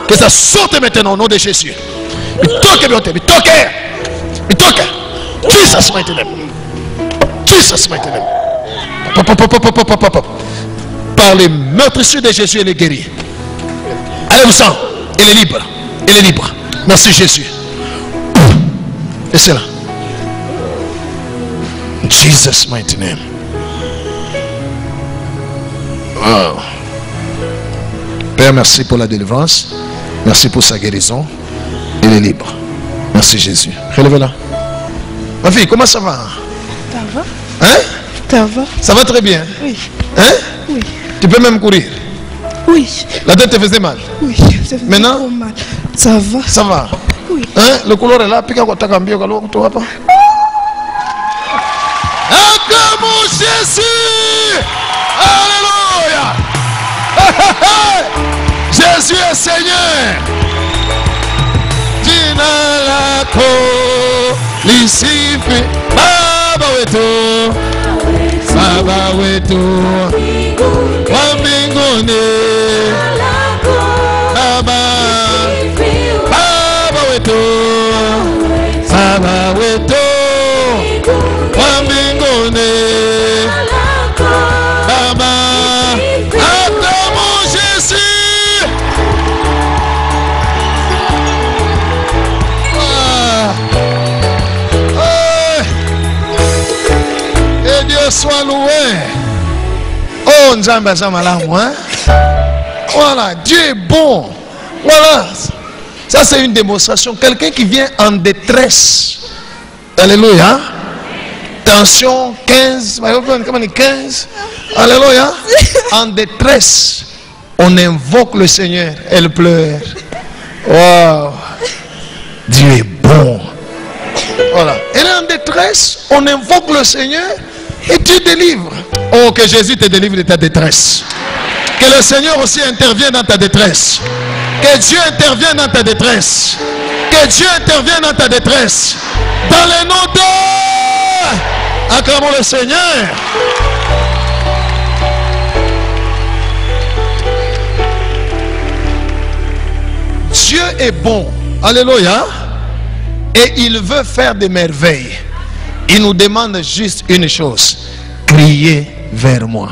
Que ça sorte maintenant au nom de Jésus. Jesus mighty name. Jesus mighty name. Par les meurtrissures de Jésus, elle est guérie. Allez-vous-en. Elle est libre. Elle est libre. Merci Jésus. Et c'est là. Jesus mighty name. Wow. Père, merci pour la délivrance. Merci pour sa guérison. Elle est libre. Merci Jésus. Relevez-la. Ma fille, comment ça va? Ça va? Hein? Ça va? Ça va très bien. Oui. Hein? Oui. Tu peux même courir. Oui. La tête te faisait mal. Oui. Ça faisait maintenant? trop mal. Ça va. Ça va. Oui. Hein? Le couleur est là. Puis quand tu as cambié, tu vois pas. Acclamons Jésus. Alléluia. Jésus est Seigneur. Dina lako lisifi Baba wetu, Baba wetu wa mbinguni. Baba wetu, Baba wetu wa mbinguni. Baba, acclamons Jésus. Que Dieu soit loué. Oh, Nzamba Zamalamu, hein? Voilà, Dieu est bon. Voilà. Ça, c'est une démonstration. Quelqu'un qui vient en détresse. Alléluia. Tension 15. 15. Alléluia. En détresse. On invoque le Seigneur. Elle pleure. Wow. Dieu est bon. Voilà. Elle est en détresse. On invoque le Seigneur. Et tu délivres. Oh, que Jésus te délivre de ta détresse. Que le Seigneur aussi intervienne dans ta détresse. Que Dieu intervienne dans ta détresse. Que Dieu intervienne dans ta détresse. Dans le nom de... Acclamons le Seigneur. Dieu est bon. Alléluia. Et il veut faire des merveilles. Il nous demande juste une chose. Criez vers moi.